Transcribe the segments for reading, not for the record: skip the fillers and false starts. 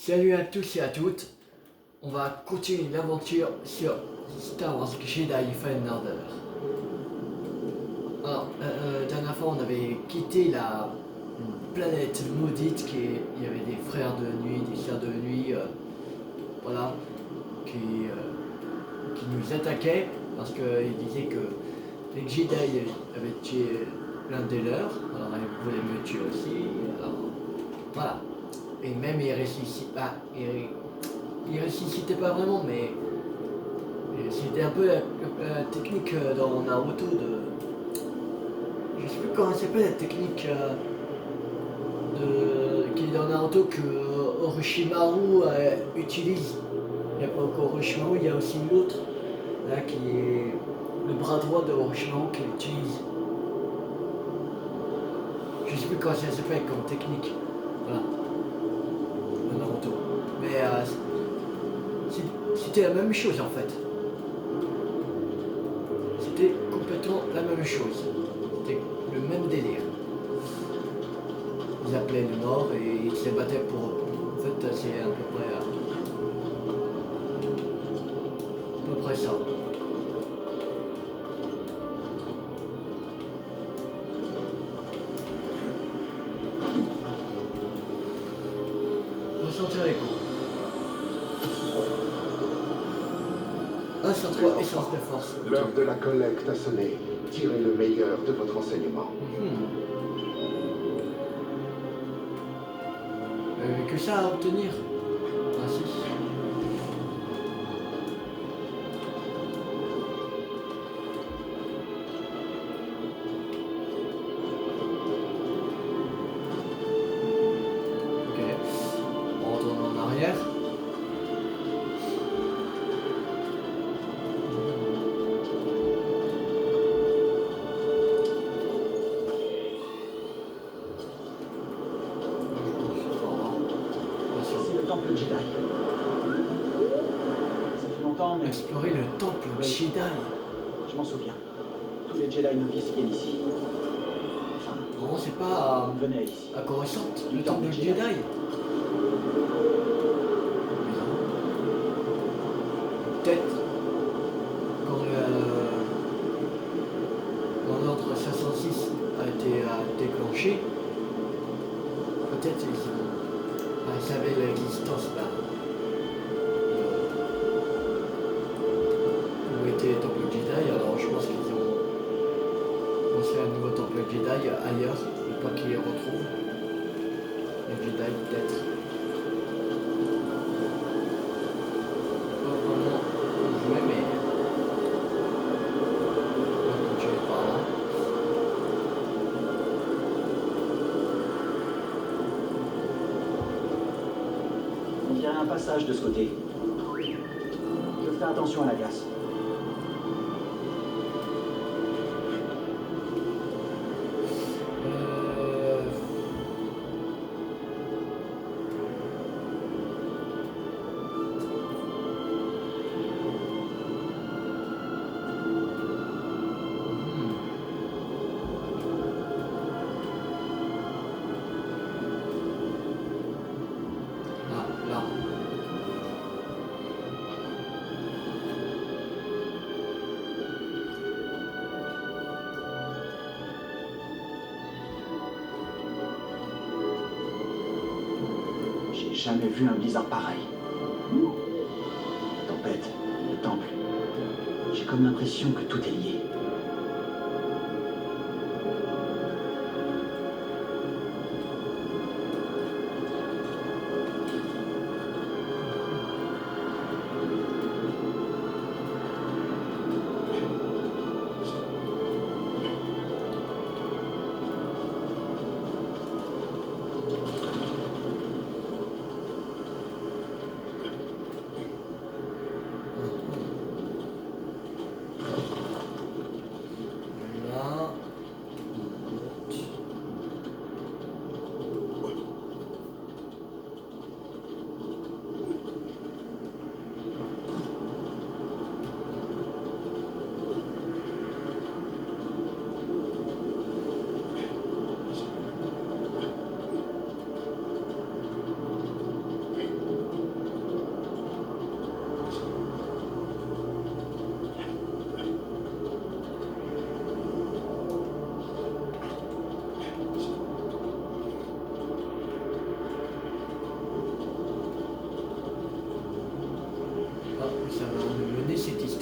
Salut à tous et à toutes, on va continuer l'aventure sur Star Wars Jedi Fallen Order. Alors, dernière fois on avait quitté la planète maudite il y avait des frères de nuit, des sœurs de nuit, voilà, qui nous attaquaient parce qu'ils disaient que les Jedi avaient tué l'un des leurs, alors ils voulaient me tuer aussi, alors voilà. Et même il ressuscitait, il ressuscitait pas vraiment, mais c'était un peu la technique dans Naruto de. Je sais plus comment s'appelle la technique qui est dans Naruto que Orochimaru utilise. Il n'y a pas qu'Orochimaru, il y a aussi l'autre, là qui est le bras droit de Orochimaru qu'il utilise. Je sais plus comment ça s'appelle comme technique. Voilà. De Naruto. Mais c'était la même chose en fait. C'était complètement la même chose. C'était le même délire. Ils appelaient les morts et ils se battaient pour eux. En fait, c'est à peu près ça. Ressentir les coups. 1 sur 3, essence de force. L'heure de la collecte a sonné. Tirez le meilleur de votre enseignement. Que ça à obtenir. Ah si. Ok. On retourne en arrière. C'est le temple Jedi. Ça fait longtemps, mais Explorer le temple Jedi. je m'en souviens. Tous les Jedi novices viennent ici. Enfin, Non, c'est pas venaient ici. à Coruscant, le temple Jedi. Peut-être quand l'ordre 506 a été déclenché, peut-être ils savaient l'existence là. Où était le temple Jedi, alors je pense qu'ils ont construit un nouveau temple Jedi ailleurs, et pas qu'ils les retrouvent. Les Jedi peut-être. Pas vraiment jouer, mais on va continuer par là. On dirait un passage de ce côté. Je ferai attention à la glace. Là. J'ai jamais vu un blizzard pareil. La tempête, le temple. J'ai comme l'impression que tout est lié.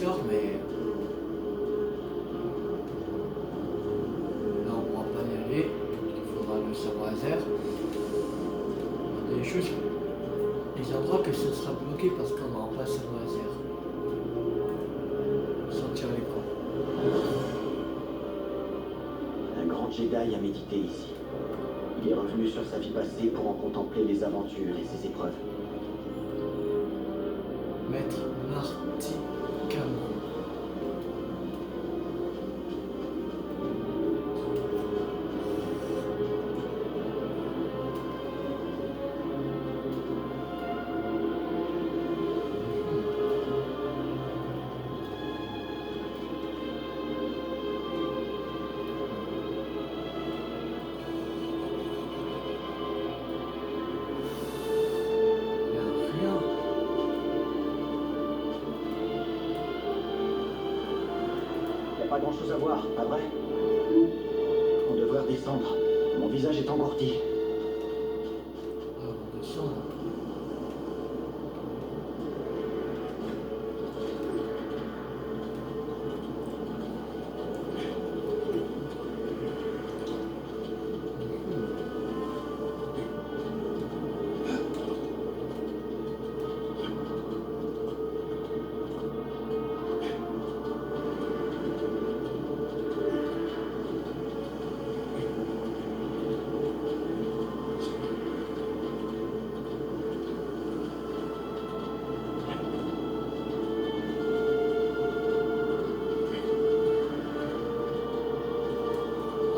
Store, mais là on pourra pas y aller, il faudra le sabre laser. Des choses, des endroits que ce sera bloqué parce qu'on n'aura pas le sabre laser. Sentir les coups. Un grand Jedi a médité ici. Il est revenu sur sa vie passée pour en contempler les aventures et ses épreuves. Maître Marty Cameron. Pas grand chose à voir, pas vrai? On devrait redescendre. Mon visage est engourdi. On descend.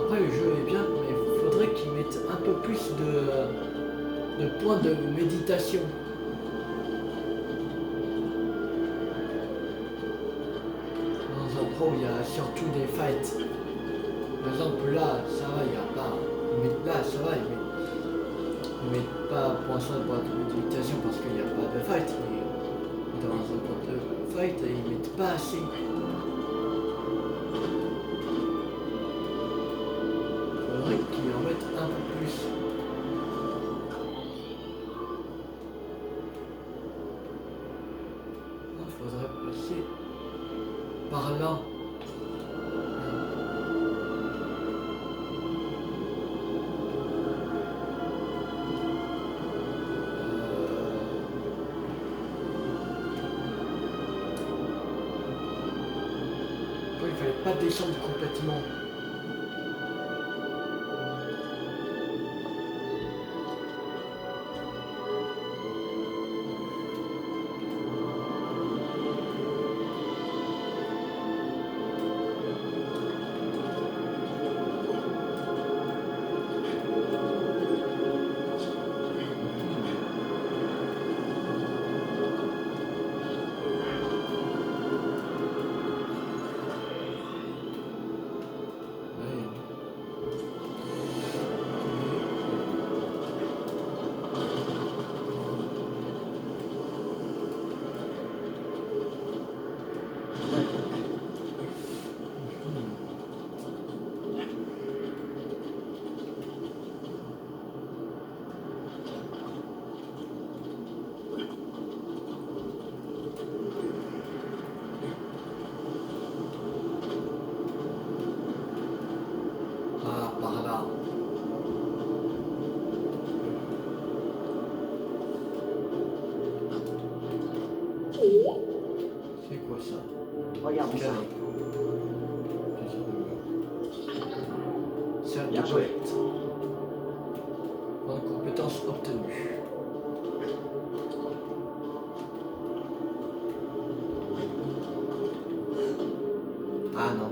Après, le jeu est bien, mais il faudrait qu'ils mettent un peu plus de points de méditation. Dans un pro, il y a surtout des fights. Par exemple, là, ça va, il n'y a pas. Mais là, ça va, ils mettent pas point ça de boîte de méditation parce qu'il n'y a pas de fight. Mais dans un boîte de fight, ils mettent pas assez. Faudrait qu'ils en mettent un peu plus. Il faudrait passer par là. Il fallait pas descendre complètement. Regarde ça. C'est Bien joué. Bonne compétence obtenue. Ah non.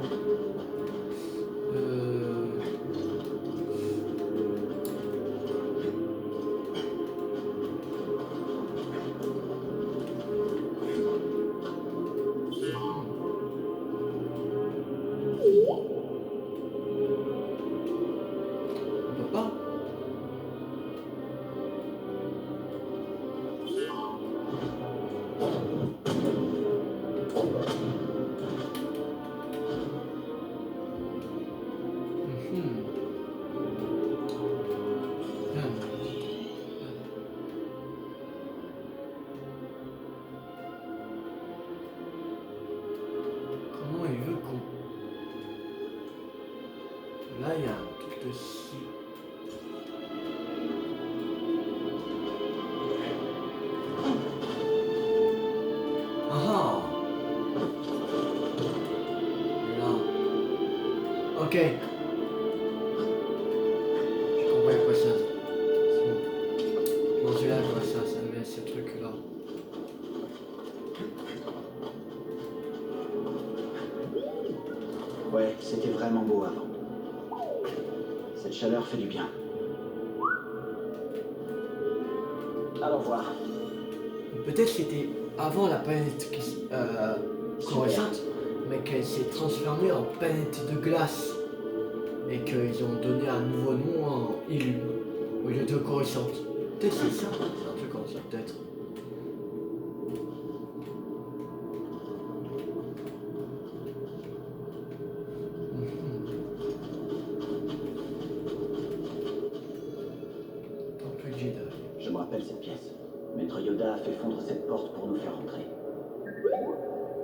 On peut pas. Ok. Je comprends à quoi ça. C'est bon. Bon, celui-là, quoi, ça met ce truc-là. Ouais, c'était vraiment beau avant. Cette chaleur fait du bien. Allons voir. Peut-être c'était avant la planète coruscante, mais qu'elle s'est transformée en planète de glace. Et qu'ils ont donné un nouveau nom en Illum, au lieu de coruscante. Peut-être c'est ça, c'est un truc comme ça, peut-être. Temple Jedi. Je me rappelle cette pièce. Maître Yoda a fait fondre cette porte pour nous faire entrer.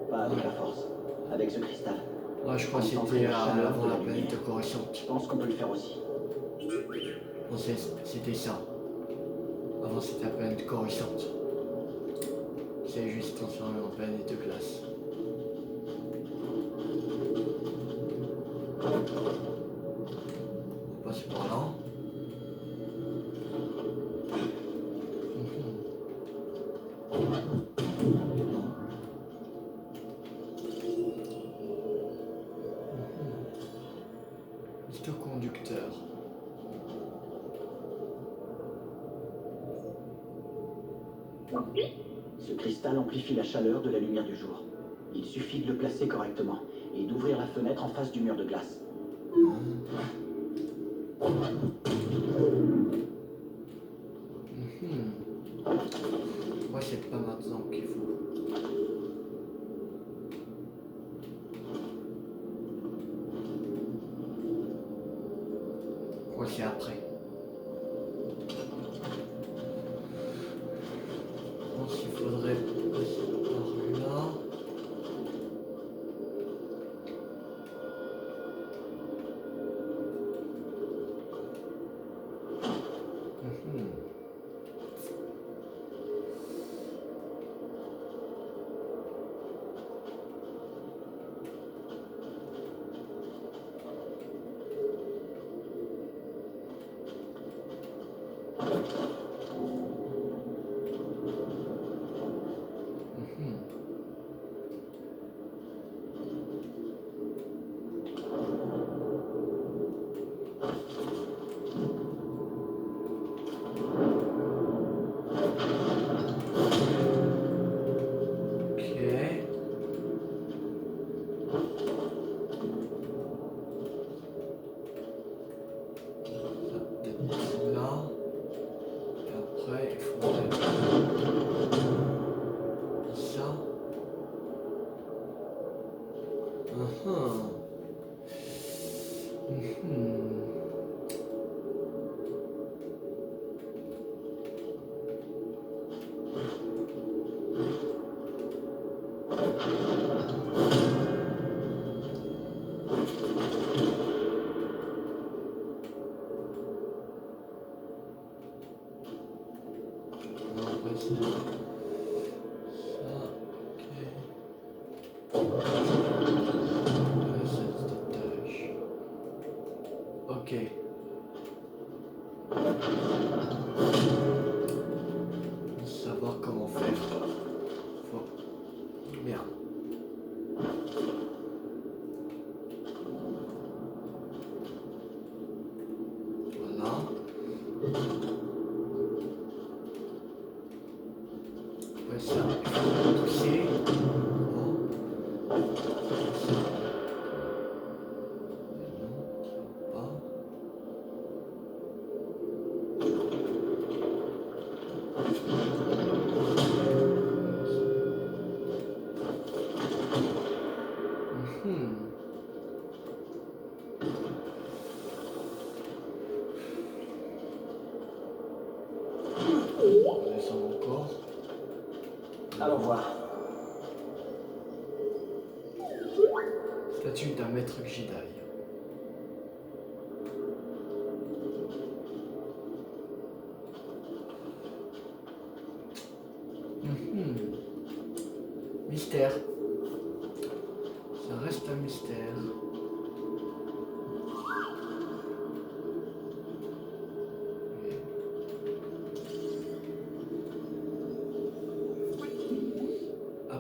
Pas avec la force, avec ce cristal. Ouais, je crois que c'était avant la planète coruscante. Je pense qu'on peut le faire aussi. Non, c'était ça. Avant c'était la planète coruscante. C'est juste transformé en planète de glace. On va passer par là. Liste conducteur. Ce cristal amplifie la chaleur de la lumière du jour. Il suffit de le placer correctement et d'ouvrir la fenêtre en face du mur de glace. Moi, c'est pas maintenant qu'il faut. Quoi, c'est après. Je pense qu'il faudrait passer par là. Ok. Savoir comment faire. Faut... Merde. Voilà. Ouais, ça, il faut pousser. On descend encore. Allons voir. Statue d'un maître Jedi. Mystère. Ça reste un mystère.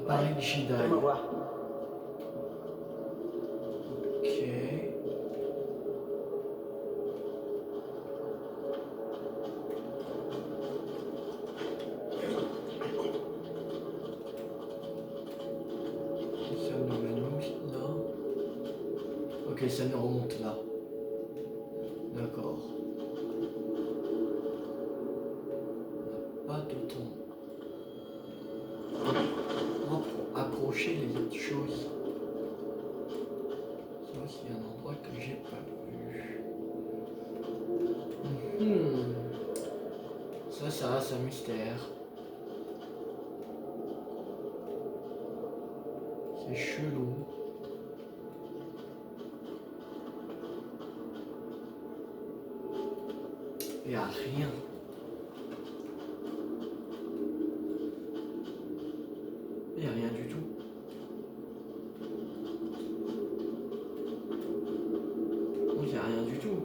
Appareil Jedi. Fais-moi voir. Ok. Ça nous mène où là? Ok, ça nous remonte là. D'accord. On n'a pas de temps. Pour approcher les autres choses. Ça, c'est un endroit que j'ai pas vu. Ça reste un mystère. C'est chelou. Il n'y a rien. Il n'y a rien du tout. Il n'y a rien du tout.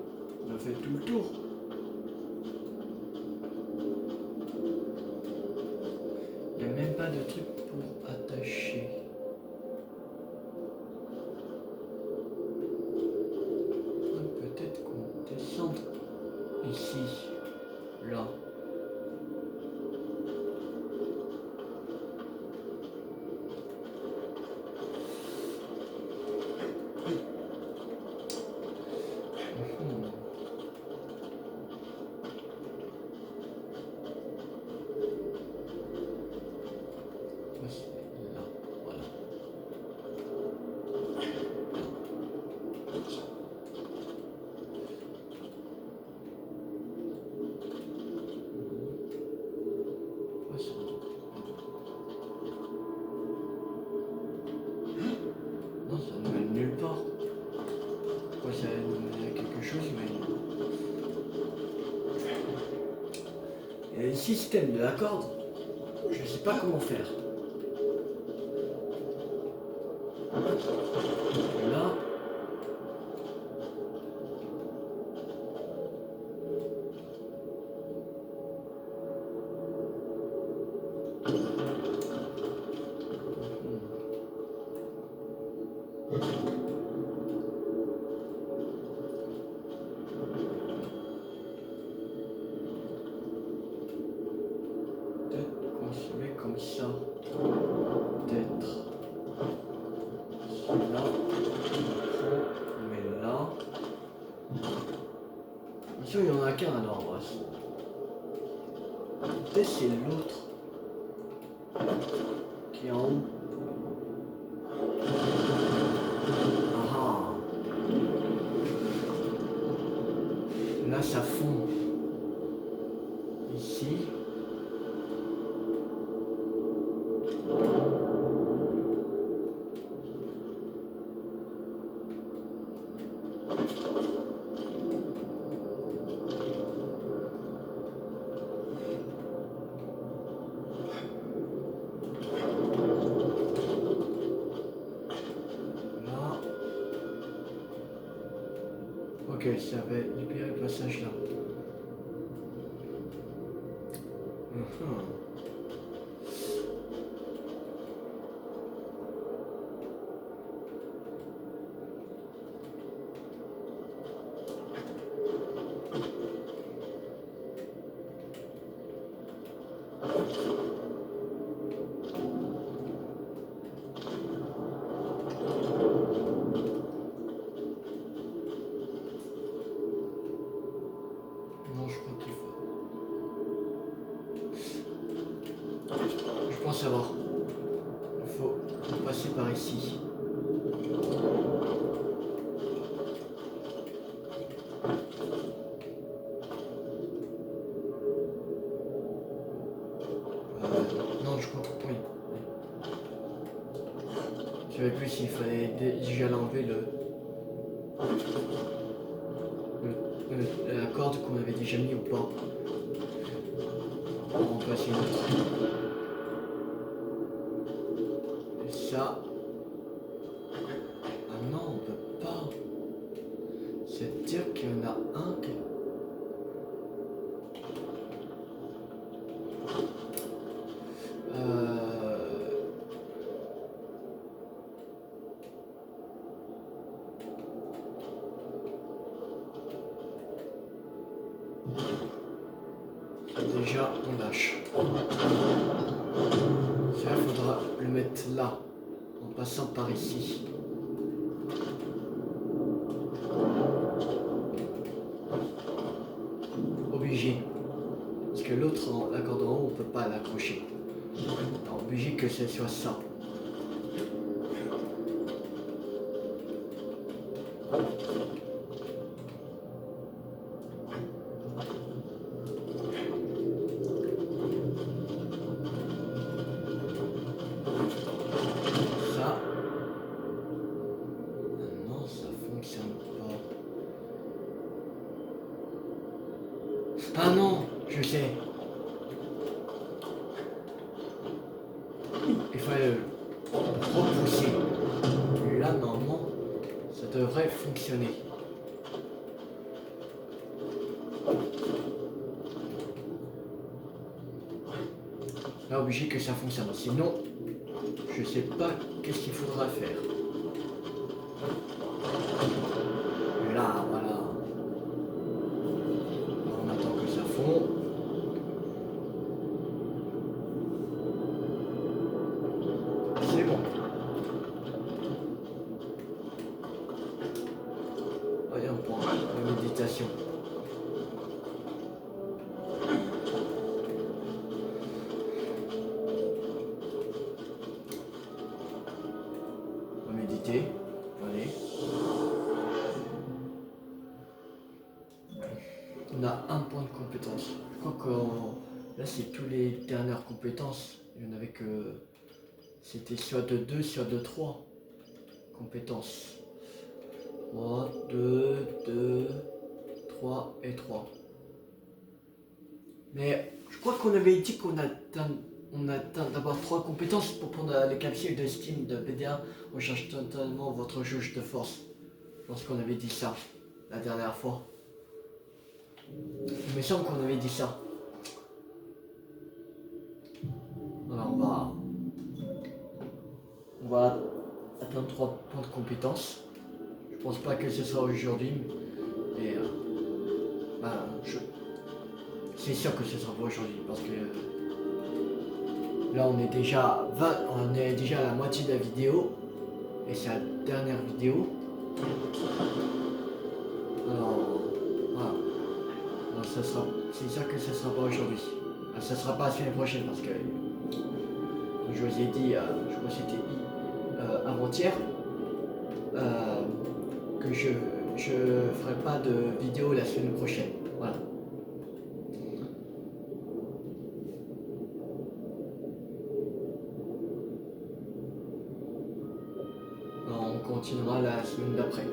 On a fait tout le tour. Il n'y a même pas de truc pour attacher. Peut-être qu'on descend ici, là. Là, voilà. Non, ça ne mène nulle part. Pourquoi ça mène à quelque chose, mais... Il y a le système de la corde. Je ne sais pas comment faire. Là. Peut-être qu'on se met comme ça. Peut-être. Là. On met là. Ici, il n'y en a qu'un alors. Peut-être c'est l'autre qui est en haut. Ah. Là, ça fond. Ici. Ok, ça va libérer le passage là. Non, je crois qu'il faut. Je pense savoir. Il faut passer par ici. Non, je crois que oui. Je savais plus s'il fallait déjà l'enlever la corde qu'on avait déjà mis ou pas. On va passer une autre. Et ça. Ah non, on peut pas. C'est-à-dire qu'il y en a un qui... Déjà, on lâche. Ça, il faudra le mettre là, en passant par ici. Obligé. Parce que l'autre, la corde en haut, on peut pas l'accrocher. Obligé que ce soit ça. Ça. Non, ça fonctionne pas. Ah non, je sais. Il fallait le repousser. Là, normalement, ça devrait fonctionner. Là, obligé que ça fonctionne. Sinon, je sais pas qu'est-ce qu'il faudra faire. Là, voilà. On attend que ça fond. C'est bon. Allez, on prend la méditation. On va méditer. Allez. On a un point de compétence. Je crois que là, c'est tous les dernières compétences. Il y en avait que... C'était soit de 2, soit de 3 compétences. 3, 2, 2, 3 et 3. Mais je crois qu'on avait dit qu'on atteint d'abord 3 compétences pour prendre les capsules de Steam de BDA. On change totalement votre jauge de force. Je pense qu'on avait dit ça la dernière fois. Il me semble qu'on avait dit ça. Alors on va atteindre 3 points de compétences. Je pense pas que ce soit aujourd'hui. Et c'est sûr que ce sera pas aujourd'hui parce que là on est déjà à la moitié de la vidéo et c'est la dernière vidéo. Alors voilà. Alors, c'est sûr que ce sera pas aujourd'hui. Ce sera pas la semaine prochaine parce que comme je vous ai dit, je crois que c'était avant-hier, que je ferai pas de vidéo la semaine prochaine. Voilà. Alors, on continuera la semaine d'après.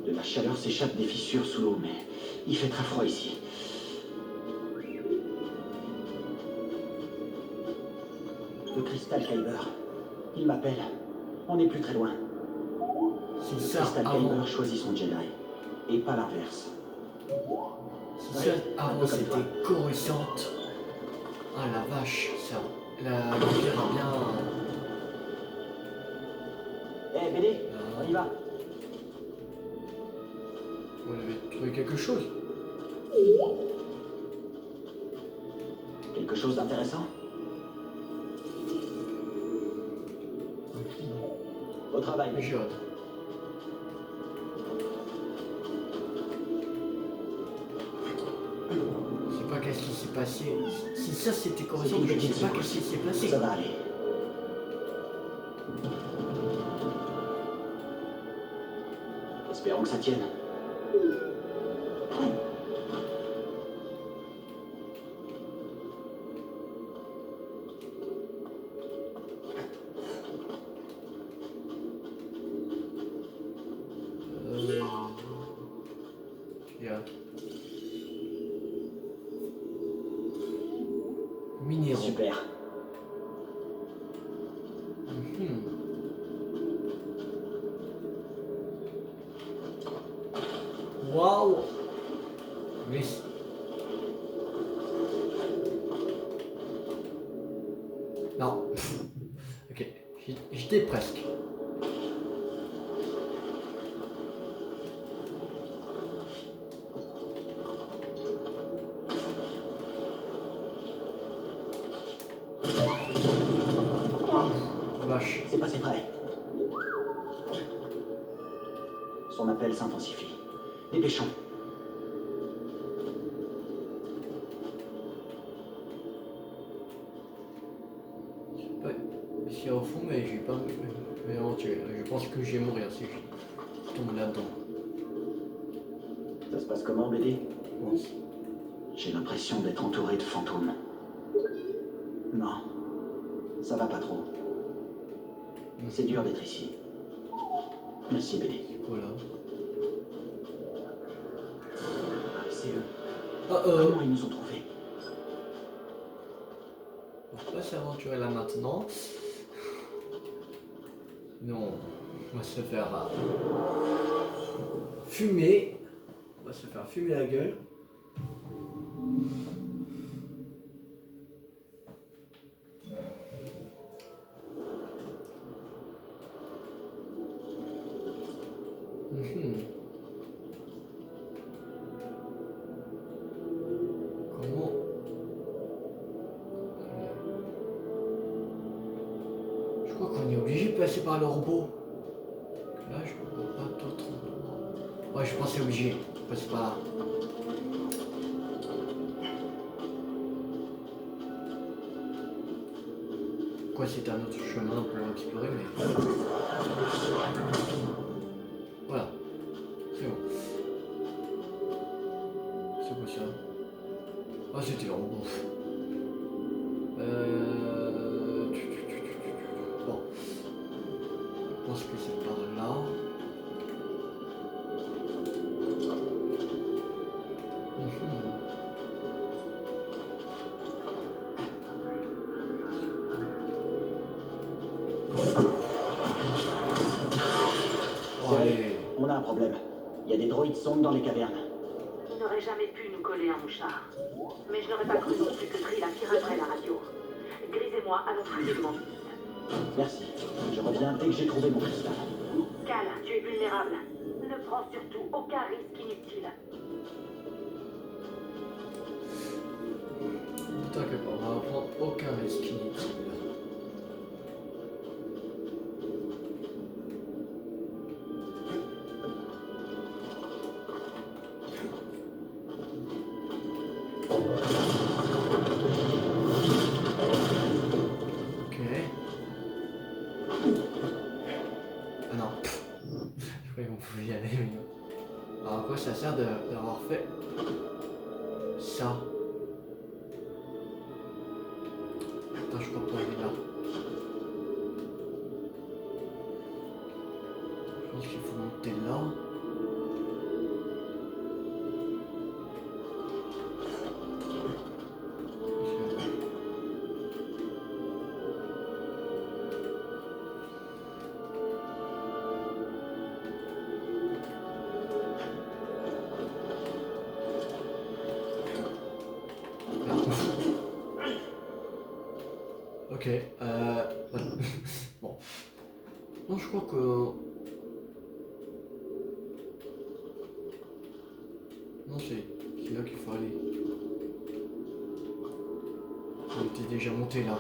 De la chaleur s'échappe des fissures sous l'eau, mais il fait très froid ici. Le cristal Kyber. Il m'appelle. On n'est plus très loin. C'est ça Crystal avant. Kyber choisit son Jedi. Et pas l'inverse. C'est ça avant, c'était Coruscant. Ah la vache, ça. La lumière a bien. Eh, BD, on y va. On avait trouvé quelque chose. Quelque chose d'intéressant? Au travail. J'ai hâte. Je sais pas qu'est-ce qui s'est passé. Si ça c'était Coruscant, je ne sais pas qu'est-ce qui s'est passé. Ça va aller. Espérons que ça tienne. Yeah. Minéraux. Super. Waouh. Mais... Non. Ok. J'étais presque. Son appel s'intensifie. Dépêchons. Ouais, ici au fond, mais j'ai pas m'aventurer. Je pense que je vais mourir si je tombe là-dedans. Ça se passe comment, BD? Bon. J'ai l'impression d'être entouré de fantômes. Non, ça va pas trop. C'est dur d'être ici. Merci, BD. Voilà. C'est eux. Oh Comment ils nous ont trouvés? On va pas s'aventurer là maintenant. Non, on va se faire fumer. On va se faire fumer la gueule. Comment? Je crois qu'on est obligé de passer par le robot. Là, je ne vois pas d'autre endroit. Ouais, je pense que c'est obligé de passer par là. Quoi, c'est un autre chemin pour explorer, mais... Voilà. C'est bon. C'est quoi ça? Ah, c'était le robot. Bon. Je pense que c'est par là. Oh, allez. On a un problème. Il y a des droïdes sondes dans les cavernes. Il n'aurait jamais pu nous coller un mouchard. Mais je n'aurais pas cru non plus que Trill piraterait la radio. Gris et moi allons fouiller devant. Merci. Je reviens dès que j'ai trouvé mon cristal. Cal, tu es vulnérable. Ne prends surtout aucun risque inutile. T'inquiète pas, on va prendre aucun risque inutile. Ok. Ah non. Je croyais qu'on pouvait y aller, mais... Alors à quoi ça sert d'avoir fait ça? Attends, je crois pas aller là. Je pense qu'il faut monter là. Ok, bon. Non, je crois que... Non, c'est là qu'il faut aller. On était déjà monté là,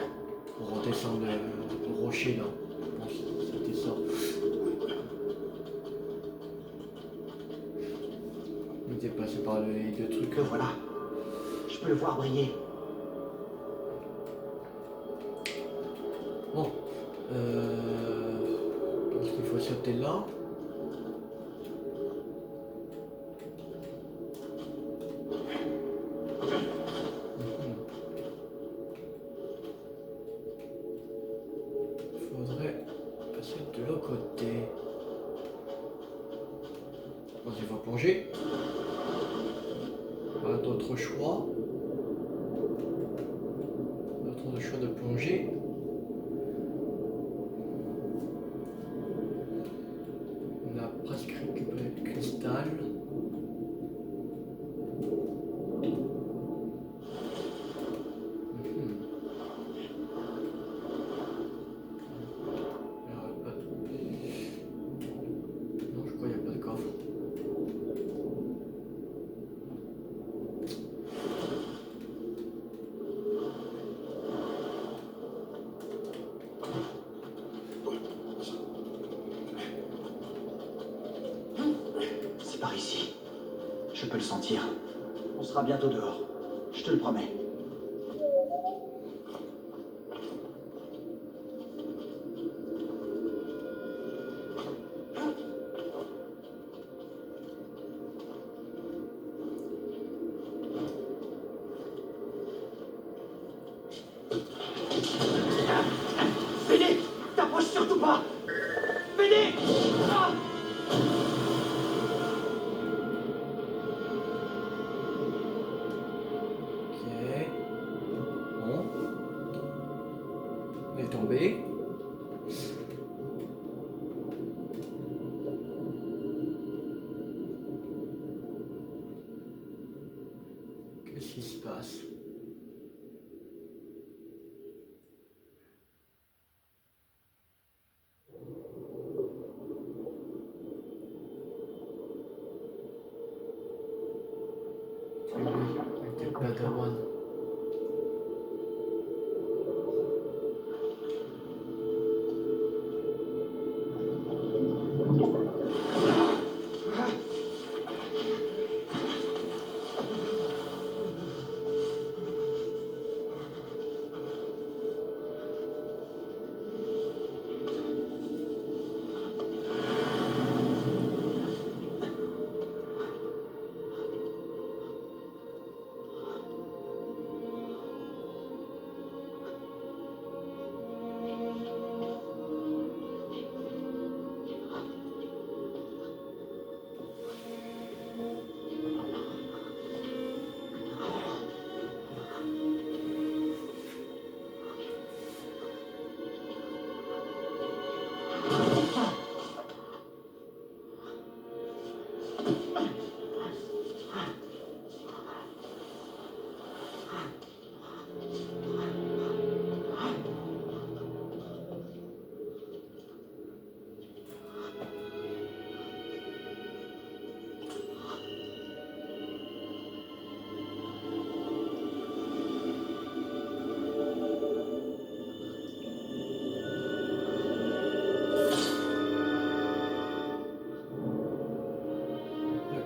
pour redescendre le rocher là. Je pense que c'était ça. On était passé par les deux trucs. Le voilà. Je peux le voir briller. Bon, est-ce qu'il faut sauter là? Il faudrait passer de l'autre côté. Bon, il faut plonger. Pas d'autre choix. D'autre choix de plonger. On a presque récupéré le cristal. Non, je crois qu'il n'y a pas de coffre. par ici. Je peux le sentir. On sera bientôt dehors. Je te le promets. Béné, t'approches surtout pas. Béné. Ah. Ok. Bon. Il est tombé. Qu'est-ce qui se passe? C'est lui, avec le Padawan.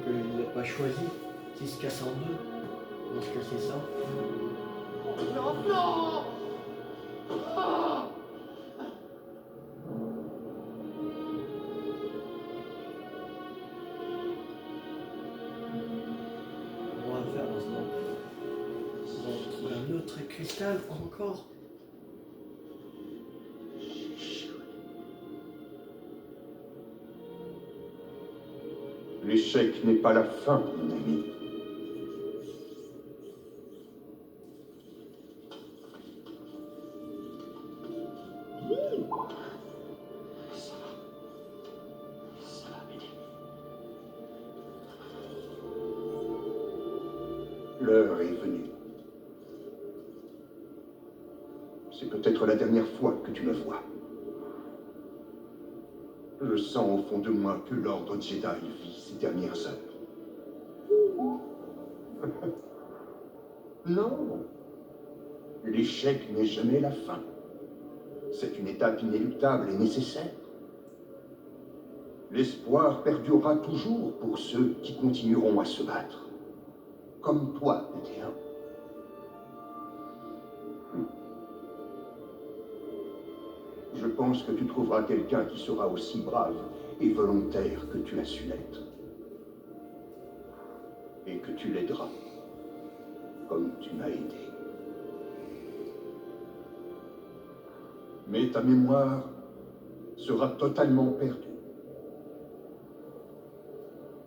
Il n'a pas choisi, qui se casse en deux. Dans ce cas, c'est ça. Non, non. Ah. On va faire maintenant. On va trouver un autre cristal encore. L'échec n'est pas la fin, mon ami. Ça va m'aider. L'heure est venue. C'est peut-être la dernière fois que tu me vois. Je sens au fond de moi que l'ordre Jedi vit ses dernières heures. Non. L'échec n'est jamais la fin. C'est une étape inéluctable et nécessaire. L'espoir perdurera toujours pour ceux qui continueront à se battre. Comme toi, Pétéa. Je pense que tu trouveras quelqu'un qui sera aussi brave et volontaire que tu as su l'être. Et que tu l'aideras, comme tu m'as aidé. Mais ta mémoire sera totalement perdue.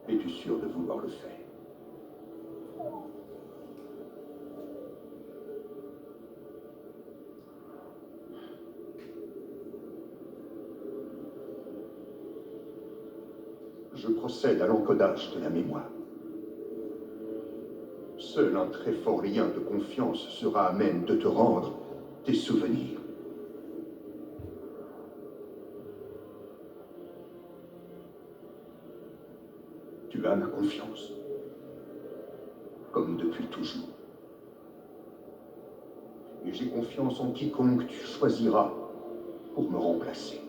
Es-tu sûr de vouloir le faire? Je procède à l'encodage de la mémoire. Seul un très fort lien de confiance sera à même de te rendre tes souvenirs. Tu as ma confiance, comme depuis toujours. Et j'ai confiance en quiconque tu choisiras pour me remplacer.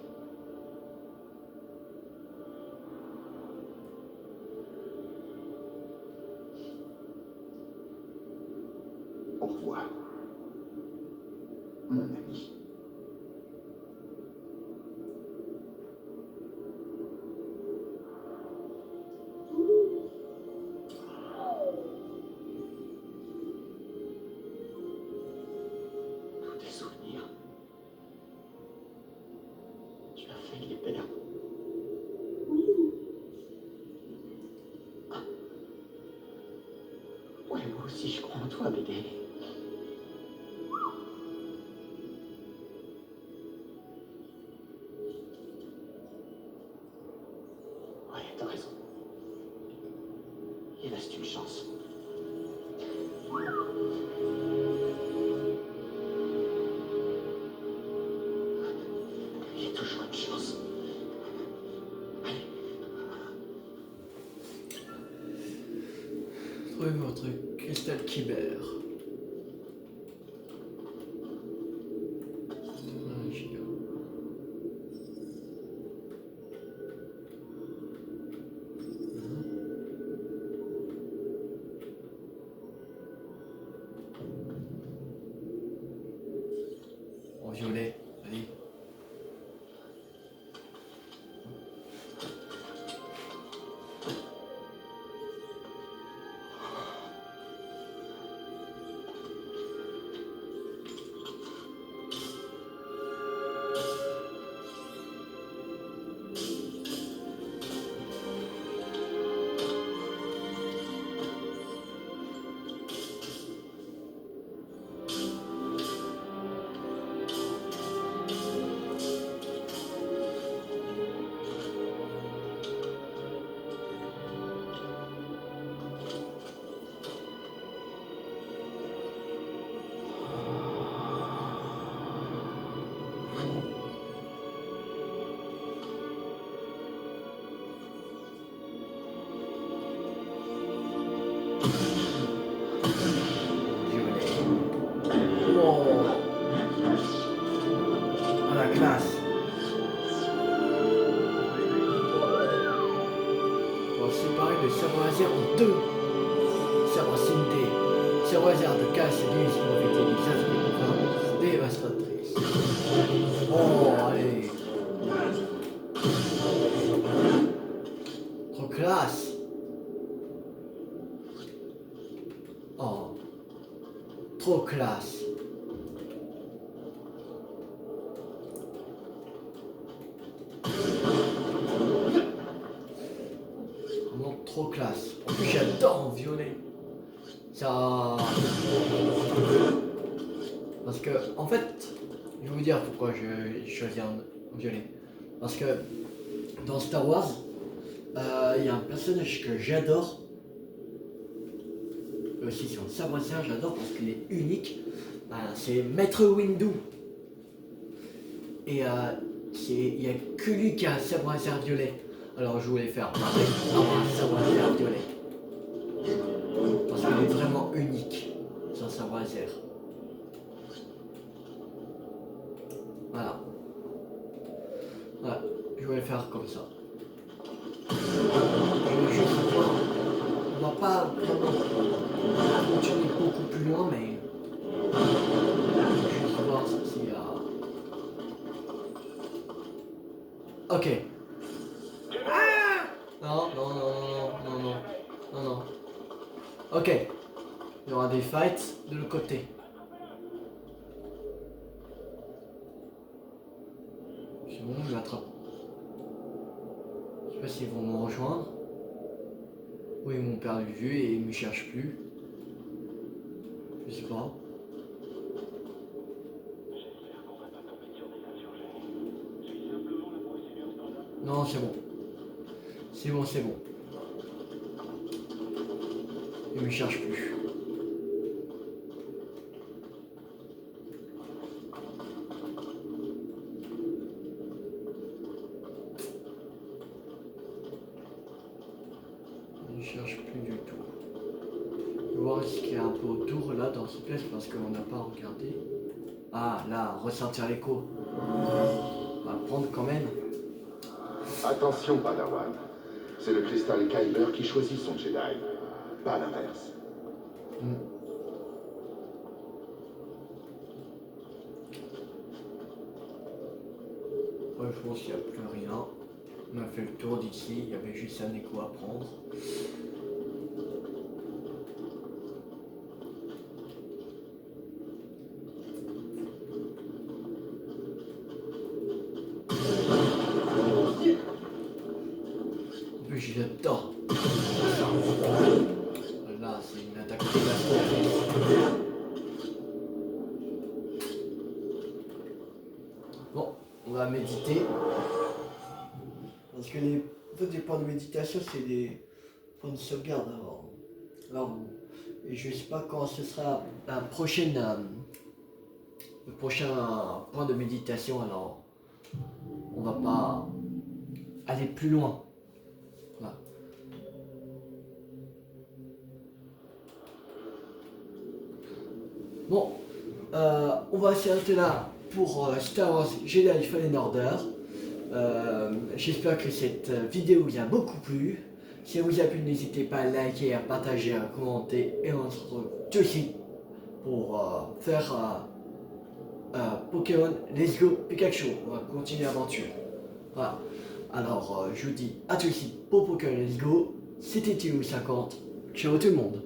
Au revoir, mon ami. Tous tes souvenirs. Tu as failli les perdre. Ouais, moi aussi je crois en toi, bébé. Ouais, t'as raison. Il reste une chance. Il y a toujours une chance. Allez. Trouvez votre cristal Kyber. En violet, allez. À la classe. On va séparer le sabre laser en deux. Sabre scinté. Sabre laser de casse et d'unition avec des aspects dévastatrices. Oh, allez. Trop classe. Oh. Trop classe. Vraiment trop classe. En plus j'adore en violet. Ça... Parce que, en fait, je vais vous dire pourquoi je choisis en violet. Parce que dans Star Wars, il y a un personnage que j'adore. Aussi sur le sabre laser, j'adore parce qu'il est unique. C'est Maître Windu. Et il n'y a que lui qui a un sabre laser violet. Alors je voulais faire pareil, avoir un sabre laser violet. Parce qu'il est vraiment unique, son sabre laser. Voilà. Voilà, je vais le faire comme ça. Je vais juste voir. On va pas vraiment continuer beaucoup plus loin, mais je vais juste voir s'il y a. Ok. Non, non, non, non, non, non, non, non. Ok. Il y aura des fights de l'autre côté. C'est bon, je l'attrape. Je sais pas s'ils vont me rejoindre. Ou ils m'ont perdu de vue et ils me cherchent plus. Je sais pas. Non, c'est bon. C'est bon, c'est bon. Ils me cherchent plus. Ils ne cherchent plus du tout. Je vais voir ce qu'il y a un peu autour là dans cette pièce parce qu'on n'a pas regardé. Ah là, ressentir l'écho. On va prendre quand même. Attention, Padawan. C'est le cristal Kyber qui choisit son Jedi, pas l'inverse. je pense qu'il n'y a plus rien. On a fait le tour d'ici, il y avait juste un écho à prendre. En plus j'adore. Là c'est une attaque dévastatrice. Bon, on va méditer. Parce que les points de méditation, c'est des points de sauvegarde. Alors, et je ne sais pas quand ce sera le prochain point de méditation. Alors, on va pas aller plus loin. Voilà. Bon, on va s'arrêter là pour Star Wars Jedi Fallen Order. J'espère que cette vidéo vous a beaucoup plu. Si elle vous a plu, n'hésitez pas à liker, à partager, à commenter. Et on se retrouve tout de suite pour faire Pokémon Let's Go Pikachu. On va continuer l'aventure. Voilà. Alors je vous dis à tout de suite pour Pokémon Let's Go. C'était Théo50. Ciao tout le monde.